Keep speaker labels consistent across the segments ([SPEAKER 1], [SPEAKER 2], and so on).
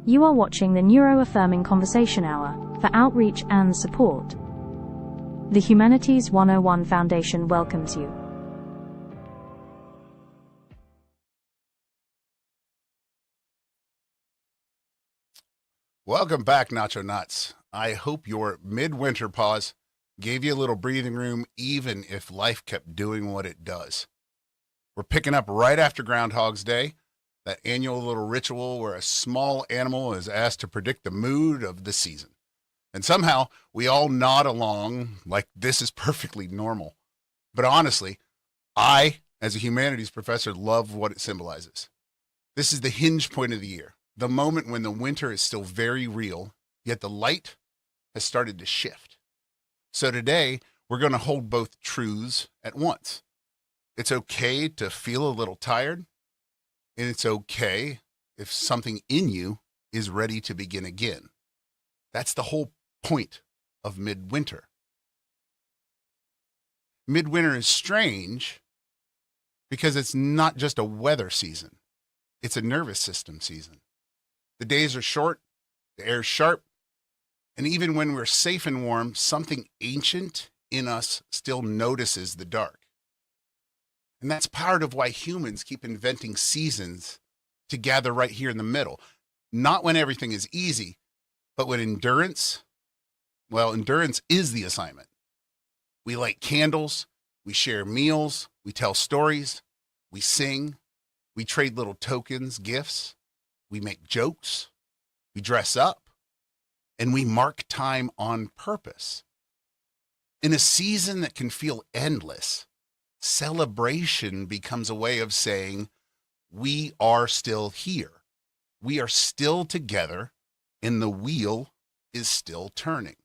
[SPEAKER 1] You are watching the Neuro-Affirming Conversation Hour for outreach and support. The Humanities 101 Foundation welcomes you.
[SPEAKER 2] Welcome back, Nacho Nuts. I hope your midwinter pause gave you a little breathing room, even if life kept doing what it does. We're picking up right after Groundhog's Day, that annual little ritual where a small animal is asked to predict the mood of the season. And somehow we all nod along like this is perfectly normal. But honestly, I, as a humanities professor, love what it symbolizes. This is the hinge point of the year, the moment when the winter is still very real, yet the light has started to shift. So today, we're going to hold both truths at once. It's okay to feel a little tired, and it's okay if something in you is ready to begin again. That's the whole point of midwinter. Midwinter is strange because it's not just a weather season. It's a nervous system season. The days are short, the air's sharp, and even when we're safe and warm, something ancient in us still notices the dark. And that's part of why humans keep inventing seasons to gather right here in the middle. Not when everything is easy, but when endurance is the assignment. We light candles, we share meals, we tell stories, we sing, we trade little tokens, gifts, we make jokes, we dress up, and we mark time on purpose. In a season that can feel endless, celebration becomes a way of saying, we are still here. We are still together, and the wheel is still turning.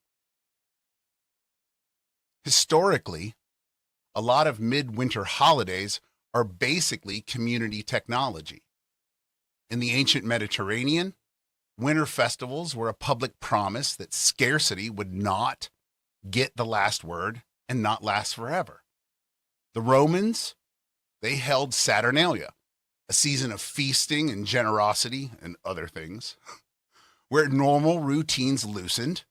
[SPEAKER 2] Historically, a lot of midwinter holidays are basically community technology. In the ancient Mediterranean, winter festivals were a public promise that scarcity would not get the last word and not last forever. The Romans, they held Saturnalia, a season of feasting and generosity and other things, where normal routines loosened,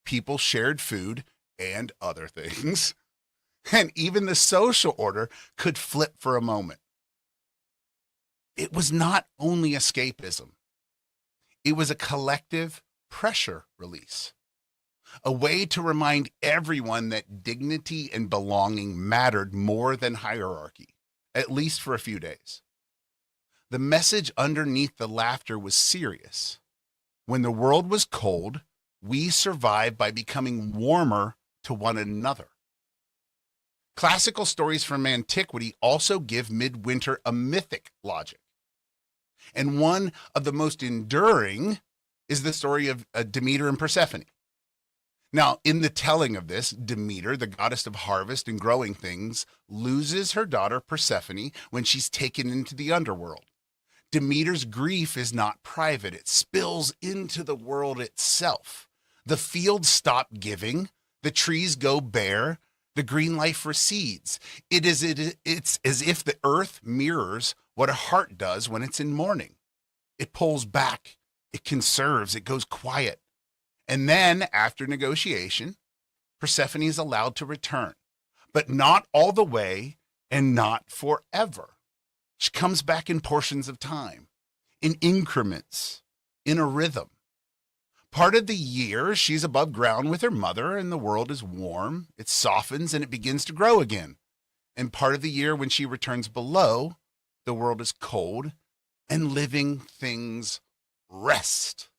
[SPEAKER 2] people shared food and other things, and even the social order could flip for a moment. It was not only escapism. It was a collective pressure release, a way to remind everyone that dignity and belonging mattered more than hierarchy, at least for a few days. The message underneath the laughter was serious. When the world was cold, we survived by becoming warmer to one another. Classical stories from antiquity also give midwinter a mythic logic. And one of the most enduring is the story of Demeter and Persephone. Now, in the telling of this, Demeter, the goddess of harvest and growing things, loses her daughter Persephone when she's taken into the underworld. Demeter's grief is not private. It spills into the world itself. The fields stop giving. The trees go bare. The green life recedes. It's as if the earth mirrors what a heart does when it's in mourning. It pulls back. It conserves. It goes quiet. And then, after negotiation, Persephone is allowed to return, but not all the way and not forever. She comes back in portions of time, in increments, in a rhythm. Part of the year, she's above ground with her mother, and the world is warm. It softens, and it begins to grow again. And part of the year, when she returns below, the world is cold, and living things rest.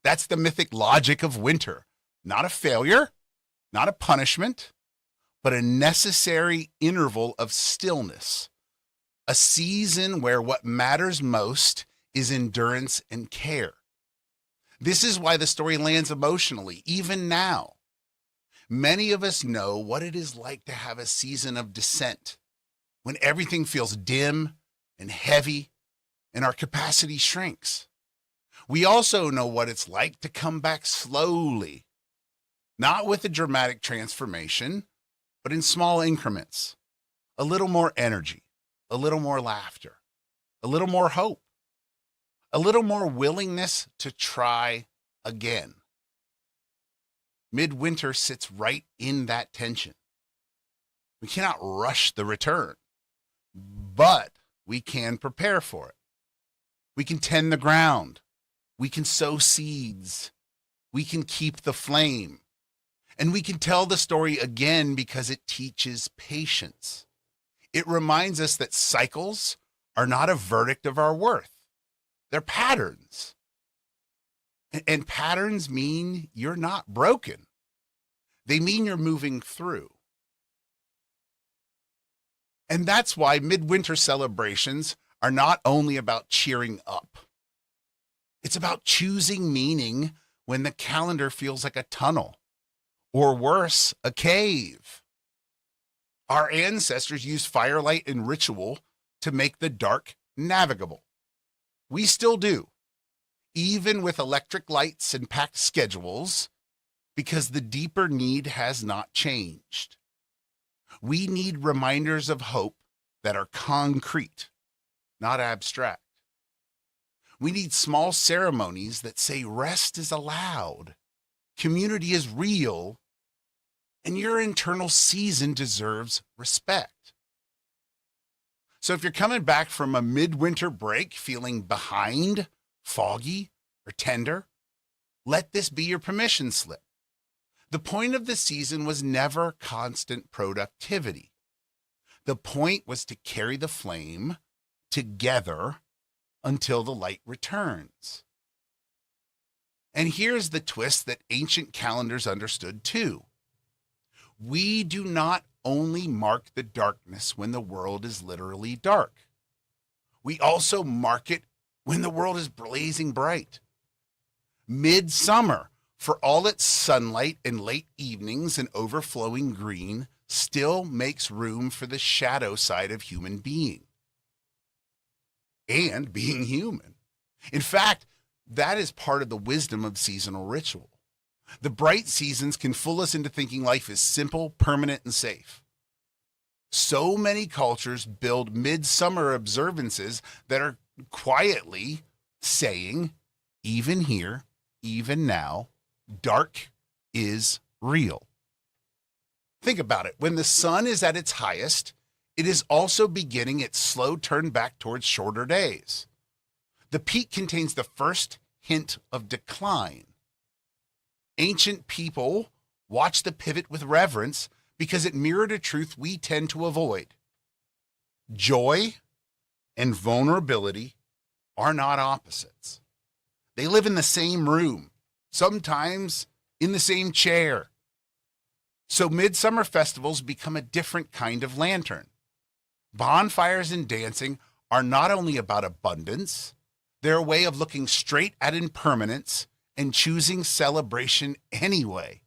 [SPEAKER 2] That's the mythic logic of winter. Not a failure, not a punishment, but a necessary interval of stillness. A season where what matters most is endurance and care. This is why the story lands emotionally, even now. Many of us know what it is like to have a season of descent, when everything feels dim and heavy and our capacity shrinks. We also know what it's like to come back slowly, not with a dramatic transformation, but in small increments. A little more energy, a little more laughter, a little more hope, a little more willingness to try again. Midwinter sits right in that tension. We cannot rush the return, but we can prepare for it. We can tend the ground. We can sow seeds. We can keep the flame. And we can tell the story again because it teaches patience. It reminds us that cycles are not a verdict of our worth. They're patterns. And patterns mean you're not broken. They mean you're moving through. And that's why midwinter celebrations are not only about cheering up. It's about choosing meaning when the calendar feels like a tunnel, or worse, a cave. Our ancestors used firelight and ritual to make the dark navigable. We still do, even with electric lights and packed schedules, because the deeper need has not changed. We need reminders of hope that are concrete, not abstract. We need small ceremonies that say rest is allowed, community is real, and your internal season deserves respect. So if you're coming back from a midwinter break feeling behind, foggy, or tender, let this be your permission slip. The point of the season was never constant productivity. The point was to carry the flame together until the light returns. And here's the twist that ancient calendars understood too. We do not only mark the darkness when the world is literally dark. We also mark it when the world is blazing bright. Midsummer, for all its sunlight and late evenings and overflowing green, still makes room for the shadow side of human being. And being human. In fact, that is part of the wisdom of seasonal ritual. The bright seasons can fool us into thinking life is simple, permanent, and safe. So many cultures build midsummer observances that are quietly saying, even here, even now, dark is real. Think about it. When the sun is at its highest, it is also beginning its slow turn back towards shorter days. The peak contains the first hint of decline. Ancient people watched the pivot with reverence because it mirrored a truth we tend to avoid. Joy and vulnerability are not opposites. They live in the same room, sometimes in the same chair. So midsummer festivals become a different kind of lantern. Bonfires and dancing are not only about abundance, they're a way of looking straight at impermanence and choosing celebration anyway.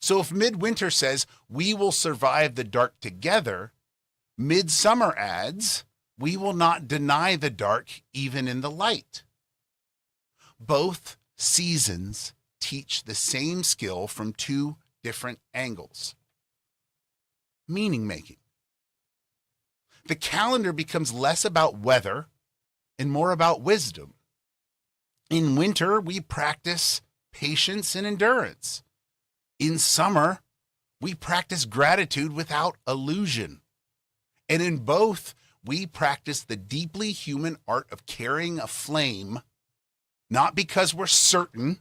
[SPEAKER 2] So if midwinter says, we will survive the dark together, midsummer adds, we will not deny the dark even in the light. Both seasons teach the same skill from two different angles. Meaning making. The calendar becomes less about weather and more about wisdom. In winter, we practice patience and endurance. In summer, we practice gratitude without illusion. And in both, we practice the deeply human art of carrying a flame, not because we're certain,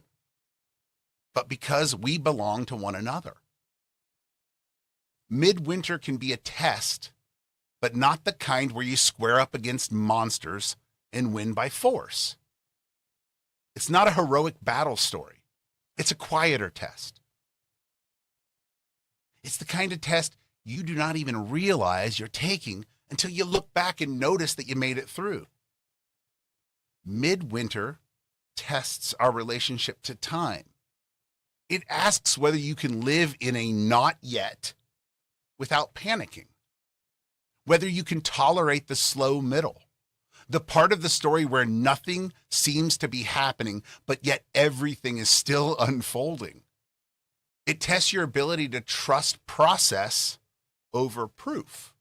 [SPEAKER 2] but because we belong to one another. Midwinter can be a test, but not the kind where you square up against monsters and win by force. It's not a heroic battle story. It's a quieter test. It's the kind of test you do not even realize you're taking until you look back and notice that you made it through. Midwinter tests our relationship to time. It asks whether you can live in a not yet without panicking, whether you can tolerate the slow middle, the part of the story where nothing seems to be happening, but yet everything is still unfolding. It tests your ability to trust process over proof.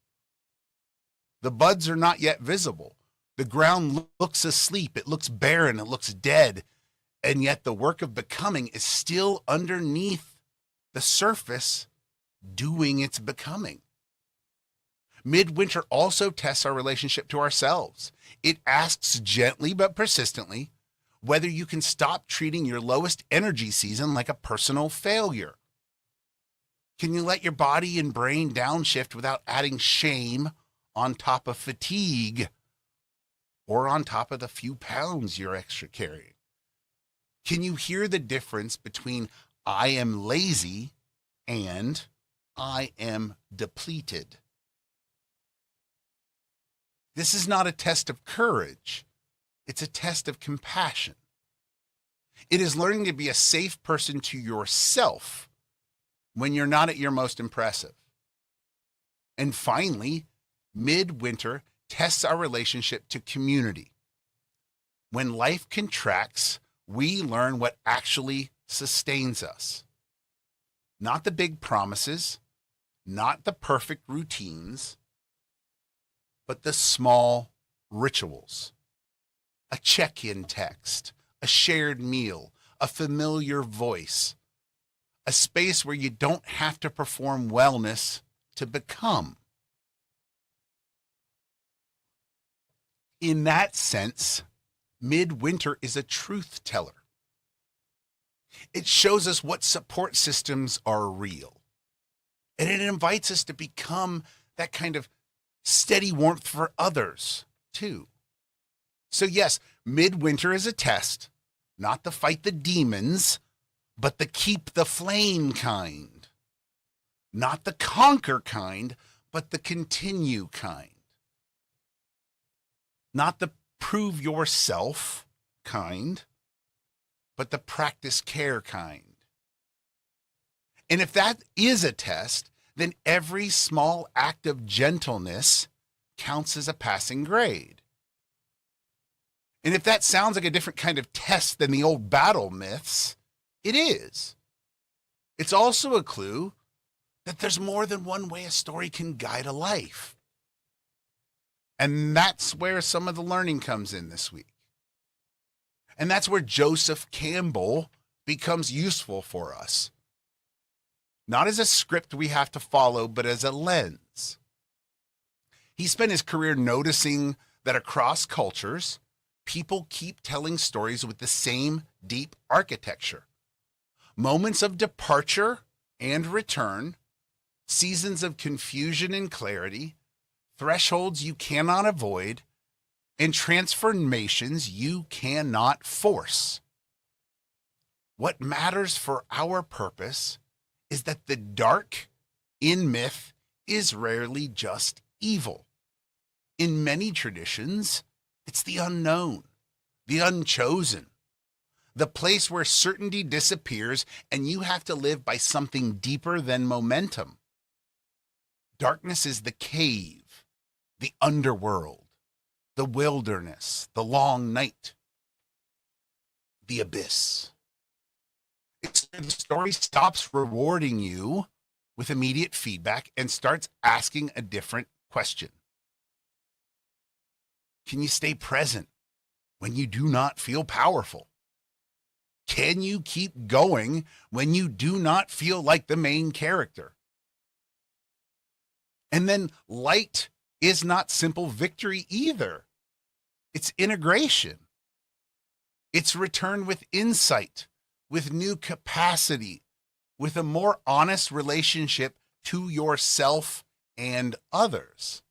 [SPEAKER 2] The buds are not yet visible, The ground looks asleep, it looks barren, it looks dead, and yet the work of becoming is still underneath the surface doing its becoming. Midwinter also tests our relationship to ourselves. It asks gently but persistently whether you can stop treating your lowest energy season like a personal failure. Can you let your body and brain downshift without adding shame on top of fatigue or on top of the few pounds you're extra carrying? Can you hear the difference between I am lazy and I am depleted? This is not a test of courage. It's a test of compassion. It is learning to be a safe person to yourself when you're not at your most impressive. And finally, midwinter tests our relationship to community. When life contracts, we learn what actually sustains us. Not the big promises, not the perfect routines, but the small rituals. A check-in text, a shared meal, a familiar voice, a space where you don't have to perform wellness to become. In that sense, midwinter is a truth teller. It shows us what support systems are real. And it invites us to become that kind of steady warmth for others, too. So yes, midwinter is a test, not the fight the demons, but the keep the flame kind. Not the conquer kind, but the continue kind. Not the prove yourself kind, but the practice care kind. And if that is a test, then every small act of gentleness counts as a passing grade. And if that sounds like a different kind of test than the old battle myths, it is. It's also a clue that there's more than one way a story can guide a life. And that's where some of the learning comes in this week. And that's where Joseph Campbell becomes useful for us. Not as a script we have to follow, but as a lens. He spent his career noticing that across cultures, people keep telling stories with the same deep architecture. Moments of departure and return, seasons of confusion and clarity, thresholds you cannot avoid, and transformations you cannot force. What matters for our purpose is that the dark in myth is rarely just evil. In many traditions, it's the unknown, the unchosen, the place where certainty disappears and you have to live by something deeper than momentum. Darkness is the cave, the underworld, the wilderness, the long night, the abyss. It's where the story stops rewarding you with immediate feedback and starts asking a different question. Can you stay present when you do not feel powerful? Can you keep going when you do not feel like the main character? And then light is not simple victory either. It's integration. It's return with insight, with new capacity, with a more honest relationship to yourself and others.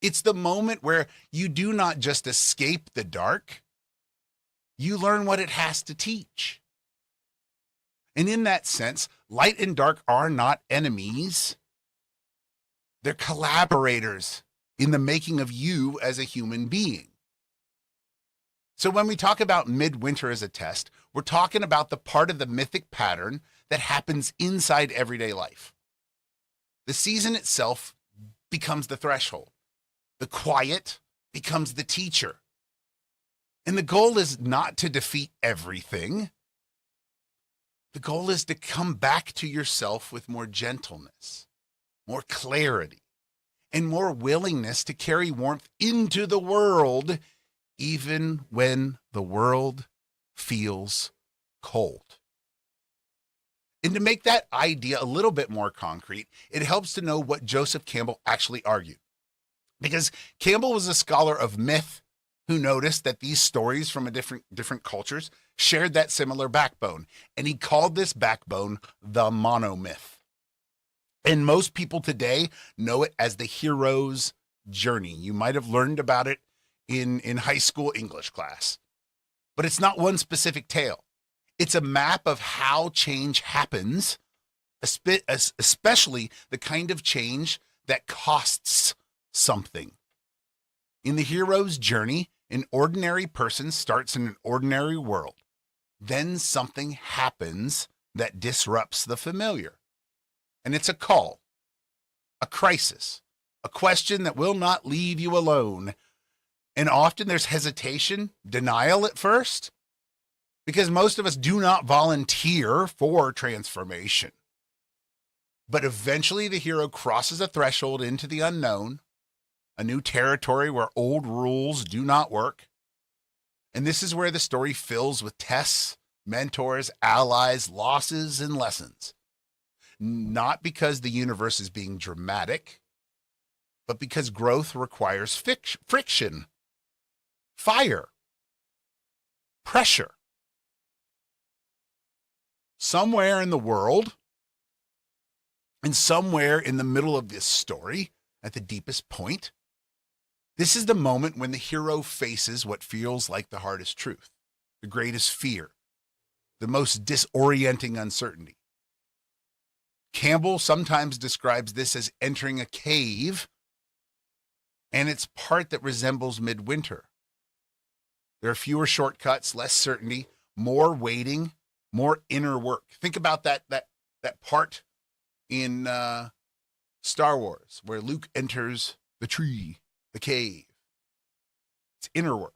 [SPEAKER 2] It's the moment where you do not just escape the dark, you learn what it has to teach. And in that sense, light and dark are not enemies. They're collaborators in the making of you as a human being. So when we talk about midwinter as a test, we're talking about the part of the mythic pattern that happens inside everyday life. The season itself becomes the threshold. The quiet becomes the teacher. And the goal is not to defeat everything. The goal is to come back to yourself with more gentleness, more clarity, and more willingness to carry warmth into the world, even when the world feels cold. And to make that idea a little bit more concrete, it helps to know what Joseph Campbell actually argued. Because Campbell was a scholar of myth who noticed that these stories from different cultures shared that similar backbone. And he called this backbone the monomyth. And most people today know it as the hero's journey. You might have learned about it in high school English class. But it's not one specific tale. It's a map of how change happens, especially the kind of change that costs something. In the hero's journey, an ordinary person starts in an ordinary world. Then something happens that disrupts the familiar. And it's a call, a crisis, a question that will not leave you alone. And often there's hesitation, denial at first, because most of us do not volunteer for transformation. But eventually the hero crosses a threshold into the unknown, a new territory where old rules do not work. And this is where the story fills with tests, mentors, allies, losses, and lessons. Not because the universe is being dramatic, but because growth requires friction, fire, pressure. Somewhere in the world, and somewhere in the middle of this story, at the deepest point, this is the moment when the hero faces what feels like the hardest truth, the greatest fear, the most disorienting uncertainty. Campbell sometimes describes this as entering a cave, and it's part that resembles midwinter. There are fewer shortcuts, less certainty, more waiting, more inner work. Think about that part in Star Wars where Luke enters the tree, the cave. It's inner work.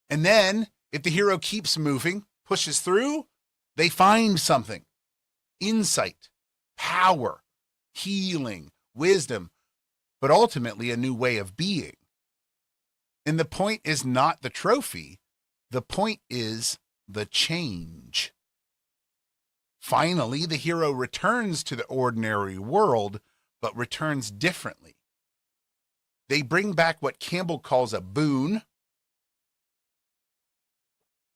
[SPEAKER 2] And then if the hero keeps moving, pushes through, they find something. Insight, power, healing, wisdom, but ultimately a new way of being. And the point is not the trophy. The point is the change. Finally, the hero returns to the ordinary world, but returns differently. They bring back what Campbell calls a boon.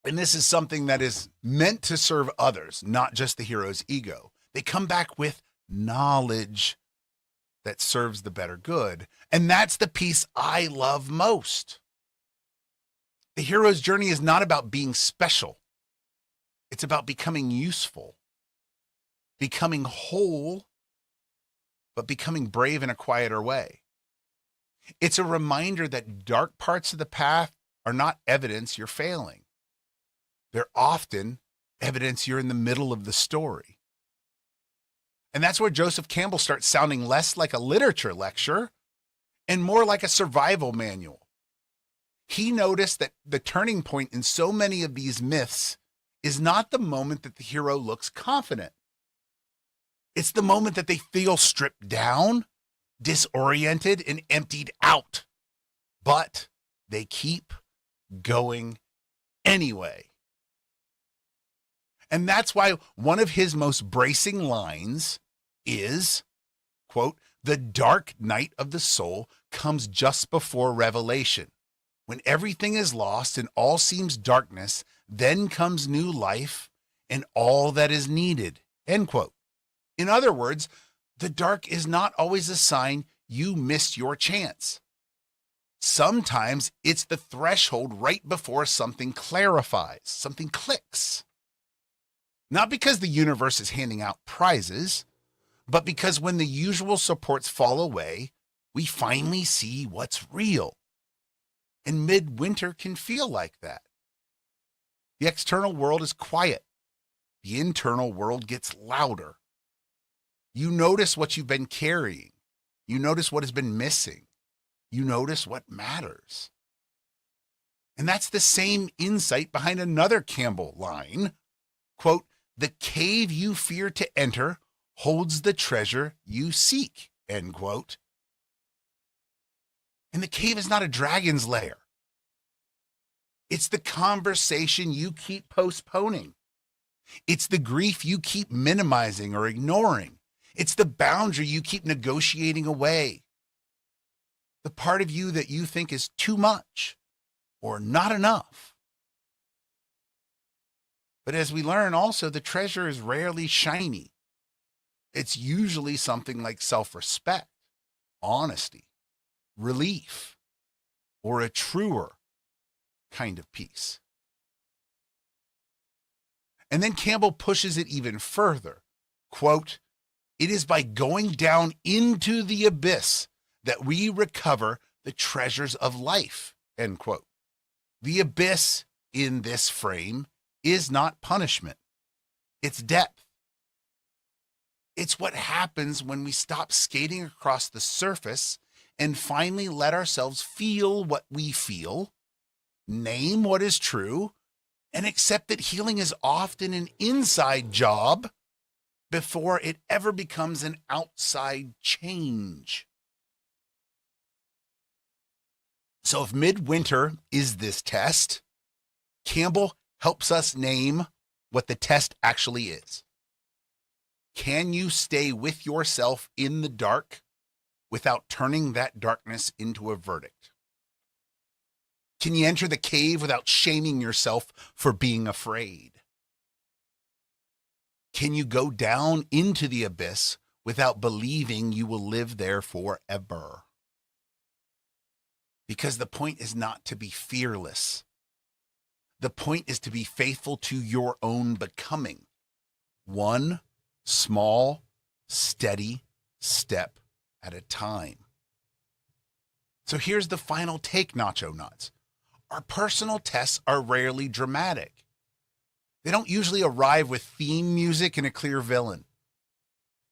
[SPEAKER 2] And this is something that is meant to serve others, not just the hero's ego. They come back with knowledge that serves the better good. And that's the piece I love most. The hero's journey is not about being special. It's about becoming useful, becoming whole, but becoming brave in a quieter way. It's a reminder that dark parts of the path are not evidence you're failing. They're often evidence you're in the middle of the story. And that's where Joseph Campbell starts sounding less like a literature lecture and more like a survival manual. He noticed that the turning point in so many of these myths is not the moment that the hero looks confident. It's the moment that they feel stripped down, disoriented, and emptied out. But they keep going anyway. And that's why one of his most bracing lines is, quote, "The dark night of the soul comes just before revelation. When everything is lost and all seems darkness, then comes new life and all that is needed," end quote. In other words, the dark is not always a sign you missed your chance. Sometimes it's the threshold right before something clarifies, something clicks. Not because the universe is handing out prizes, but because when the usual supports fall away, we finally see what's real. And midwinter can feel like that. The external world is quiet. The internal world gets louder. You notice what you've been carrying. You notice what has been missing. You notice what matters. And that's the same insight behind another Campbell line, quote, "The cave you fear to enter holds the treasure you seek," end quote. And the cave is not a dragon's lair. It's the conversation you keep postponing. It's the grief you keep minimizing or ignoring. It's the boundary you keep negotiating away. The part of you that you think is too much or not enough. But as we learn also, the treasure is rarely shiny. It's usually something like self-respect, honesty, relief, or a truer kind of peace. And then Campbell pushes it even further. Quote, "It is by going down into the abyss that we recover the treasures of life," end quote. The abyss in this frame is not punishment. It's depth. It's what happens when we stop skating across the surface and finally let ourselves feel what we feel, name what is true, and accept that healing is often an inside job before it ever becomes an outside change. So if midwinter is this test, Campbell helps us name what the test actually is. Can you stay with yourself in the dark without turning that darkness into a verdict? Can you enter the cave without shaming yourself for being afraid? Can you go down into the abyss without believing you will live there forever? Because the point is not to be fearless. The point is to be faithful to your own becoming. One small, steady step at a time. So here's the final take, Nacho Nuts. Our personal tests are rarely dramatic. They don't usually arrive with theme music and a clear villain.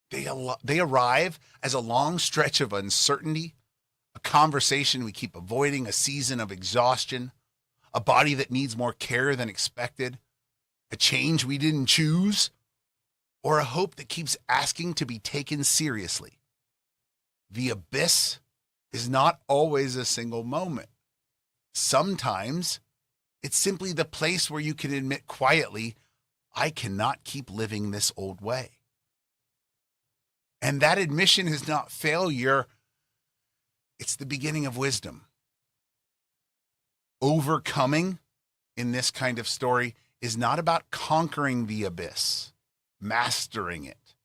[SPEAKER 2] They arrive as a long stretch of uncertainty, a conversation we keep avoiding, a season of exhaustion, a body that needs more care than expected, a change we didn't choose, or a hope that keeps asking to be taken seriously. The abyss is not always a single moment. Sometimes it's simply the place where you can admit quietly, I cannot keep living this old way. And that admission is not failure. It's the beginning of wisdom. Overcoming in this kind of story is not about conquering the abyss, mastering it.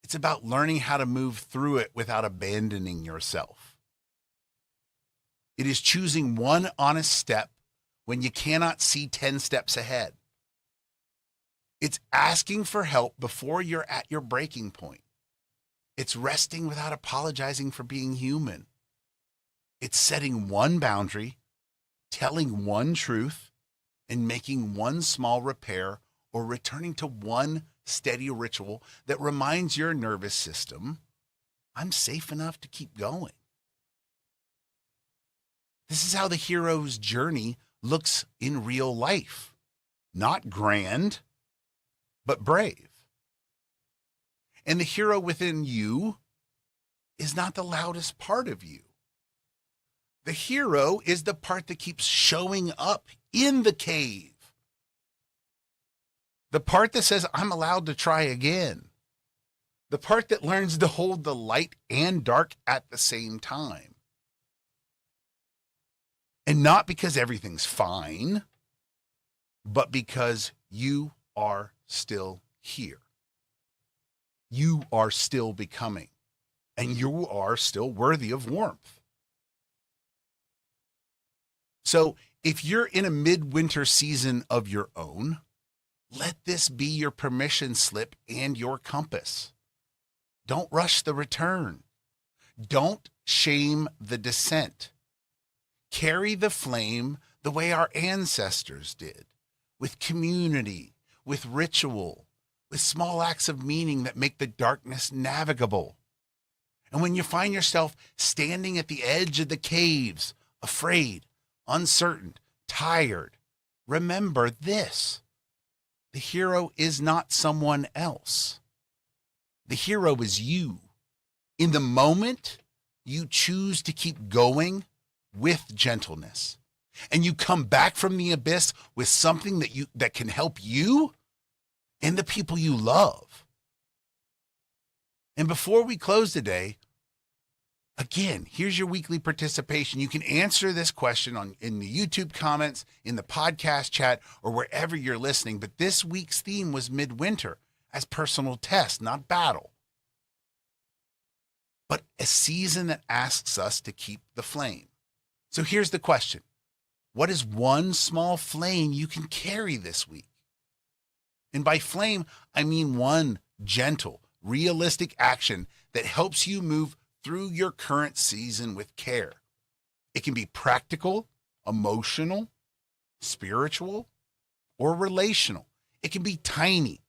[SPEAKER 2] It's about learning how to move through it without abandoning yourself. It is choosing one honest step when you cannot see 10 steps ahead. It's asking for help before you're at your breaking point. It's resting without apologizing for being human. It's setting one boundary, telling one truth, and making one small repair or returning to one steady ritual that reminds your nervous system, I'm safe enough to keep going. This is how the hero's journey looks in real life. Not grand, but brave. And the hero within you is not the loudest part of you. The hero is the part that keeps showing up in the cave. The part that says, I'm allowed to try again. The part that learns to hold the light and dark at the same time. And not because everything's fine, but because you are still here. You are still becoming, and you are still worthy of warmth. So if you're in a midwinter season of your own, let this be your permission slip and your compass. Don't rush the return. Don't shame the descent. Carry the flame the way our ancestors did, with community, with ritual, with small acts of meaning that make the darkness navigable. And when you find yourself standing at the edge of the caves, afraid, uncertain, tired, remember this. The hero is not someone else. The hero is you. In the moment, you choose to keep going with gentleness. And you come back from the abyss with something that can help you and the people you love. And before we close today, again, here's your weekly participation. You can answer this question in the YouTube comments, in the podcast chat, or wherever you're listening. But this week's theme was midwinter as personal test, not battle. But a season that asks us to keep the flame. So here's the question. What is one small flame you can carry this week? And by flame, I mean one gentle, realistic action that helps you move through your current season with care. It can be practical, emotional, spiritual, or relational. It can be tiny.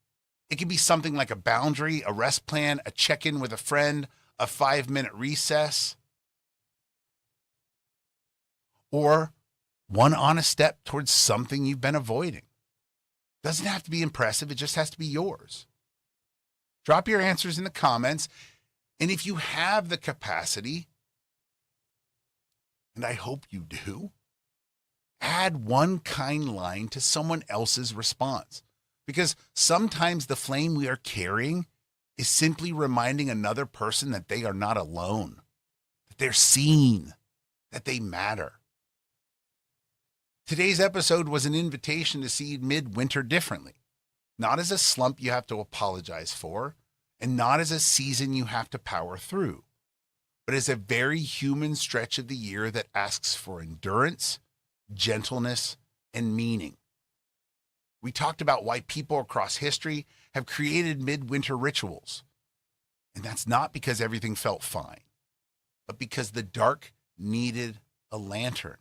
[SPEAKER 2] It can be something like a boundary, a rest plan, a check-in with a friend, a 5-minute recess, or one honest step towards something you've been avoiding. Doesn't have to be impressive. It just has to be yours. Drop your answers in the comments. And if you have the capacity, and I hope you do, add one kind line to someone else's response. Because sometimes the flame we are carrying is simply reminding another person that they are not alone, that they're seen, that they matter. Today's episode was an invitation to see midwinter differently, not as a slump you have to apologize for, and not as a season you have to power through, but as a very human stretch of the year that asks for endurance, gentleness, and meaning. We talked about why people across history have created midwinter rituals. And that's not because everything felt fine, but because the dark needed a lantern.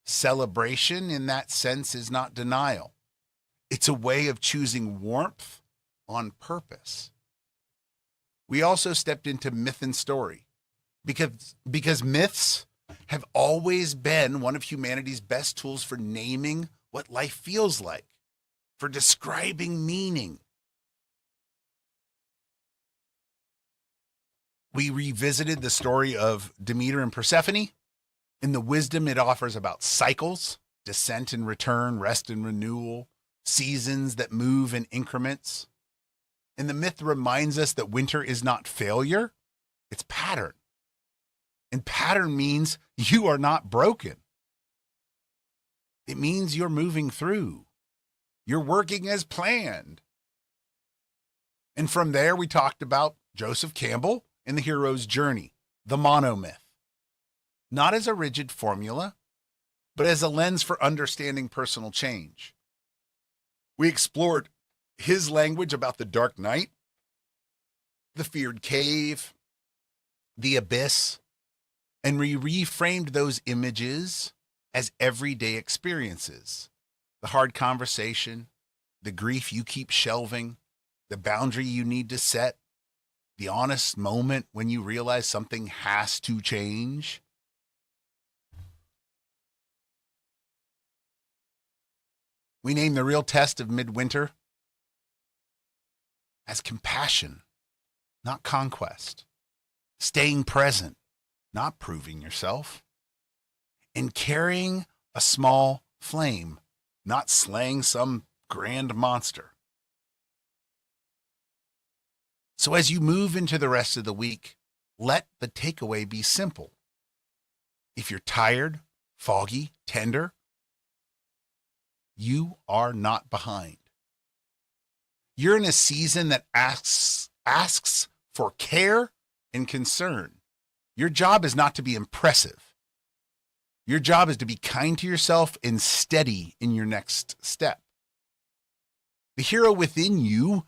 [SPEAKER 2] Celebration in that sense is not denial. It's a way of choosing warmth on purpose. We also stepped into myth and story because myths have always been one of humanity's best tools for naming what life feels like, for describing meaning. We revisited the story of Demeter and Persephone and the wisdom it offers about cycles, descent and return, rest and renewal, seasons that move in increments. And the myth reminds us that winter is not failure, it's pattern. And pattern means you are not broken. It means you're moving through. You're working as planned. And from there, we talked about Joseph Campbell and the hero's journey, the monomyth. Not as a rigid formula, but as a lens for understanding personal change. We explored his language about the dark night, the feared cave, the abyss, and we reframed those images as everyday experiences. The hard conversation, the grief you keep shelving, the boundary you need to set, the honest moment when you realize something has to change. We name the real test of midwinter as compassion, not conquest, staying present, not proving yourself, and carrying a small flame, not slaying some grand monster. So as you move into the rest of the week, let the takeaway be simple. If you're tired, foggy, tender, you are not behind. You're in a season that asks for care and concern. Your job is not to be impressive. Your job is to be kind to yourself and steady in your next step. The hero within you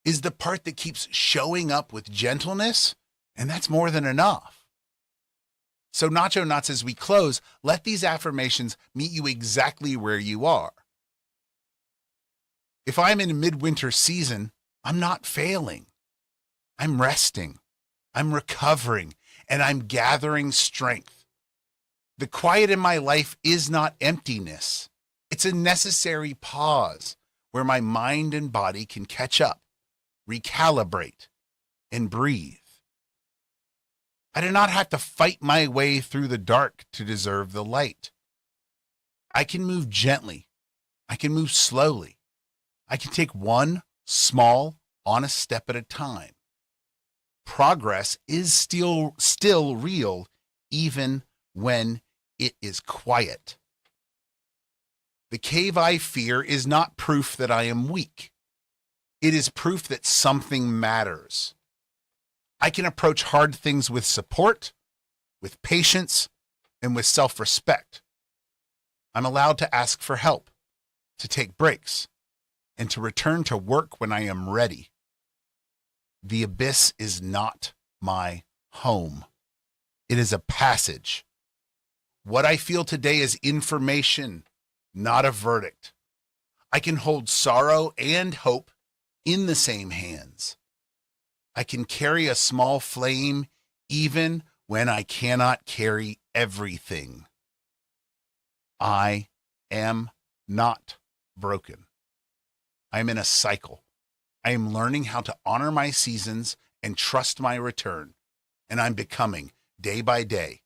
[SPEAKER 2] is the part that keeps showing up with gentleness, and that's more than enough. So Nacho Knots, as we close, let these affirmations meet you exactly where you are. If I'm in a midwinter season, I'm not failing. I'm resting. I'm recovering, and I'm gathering strength. The quiet in my life is not emptiness. It's a necessary pause where my mind and body can catch up, recalibrate, and breathe. I do not have to fight my way through the dark to deserve the light. I can move gently. I can move slowly. I can take one small, honest step at a time. Progress is still real, even when it is quiet. The cave I fear is not proof that I am weak. It is proof that something matters. I can approach hard things with support, with patience, and with self-respect. I'm allowed to ask for help, to take breaks, and to return to work when I am ready. The abyss is not my home. It is a passage. What I feel today is information, not a verdict. I can hold sorrow and hope in the same hands. I can carry a small flame even when I cannot carry everything. I am not broken. I am in a cycle. I am learning how to honor my seasons and trust my return. And I'm becoming, day by day,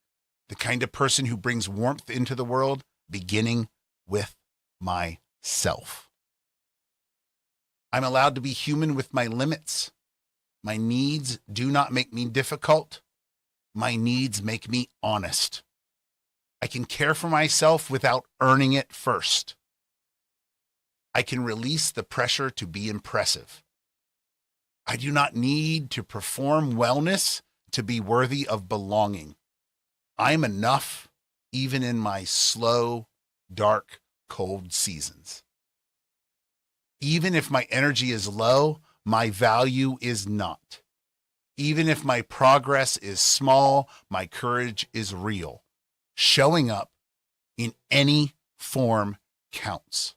[SPEAKER 2] the kind of person who brings warmth into the world, beginning with myself. I'm allowed to be human with my limits. My needs do not make me difficult. My needs make me honest. I can care for myself without earning it first. I can release the pressure to be impressive. I do not need to perform wellness to be worthy of belonging. I am enough even in my slow, dark, cold seasons. Even if my energy is low, my value is not. Even if my progress is small, my courage is real. Showing up in any form counts.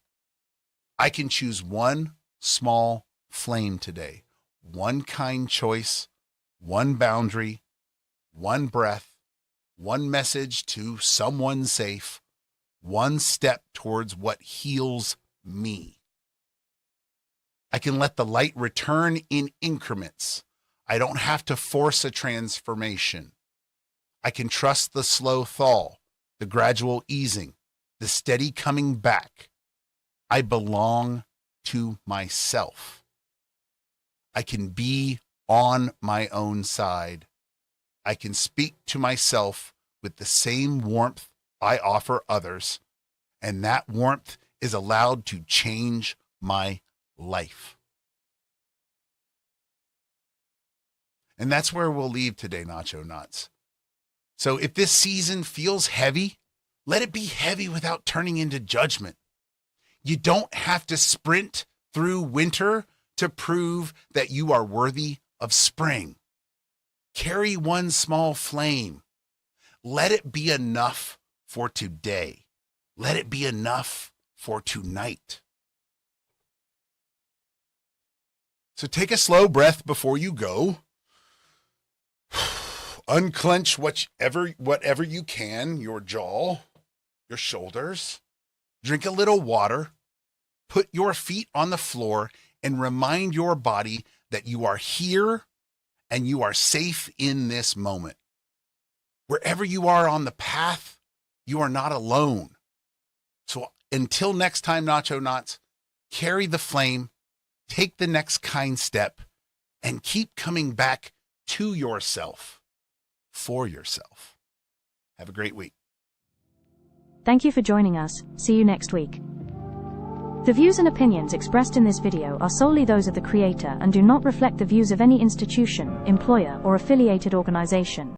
[SPEAKER 2] I can choose one small flame today, one kind choice, one boundary, one breath, one message to someone safe, one step towards what heals me. I can let the light return in increments. I don't have to force a transformation. I can trust the slow thaw, the gradual easing, the steady coming back. I belong to myself. I can be on my own side. I can speak to myself with the same warmth I offer others, and that warmth is allowed to change my life. And that's where we'll leave today, Nacho Nuts. So if this season feels heavy, let it be heavy without turning into judgment. You don't have to sprint through winter to prove that you are worthy of spring. Carry one small flame. Let it be enough for today. Let it be enough for tonight. So take a slow breath before you go. Unclench whatever you can, your jaw, your shoulders. Drink a little water. Put your feet on the floor and remind your body that you are here and you are safe in this moment. Wherever you are on the path, you are not alone. So until next time, Nacho Knots, carry the flame, take the next kind step, and keep coming back to yourself, for yourself. Have a great week.
[SPEAKER 1] Thank you for joining us. See you next week. The views and opinions expressed in this video are solely those of the creator and do not reflect the views of any institution, employer, or affiliated organization.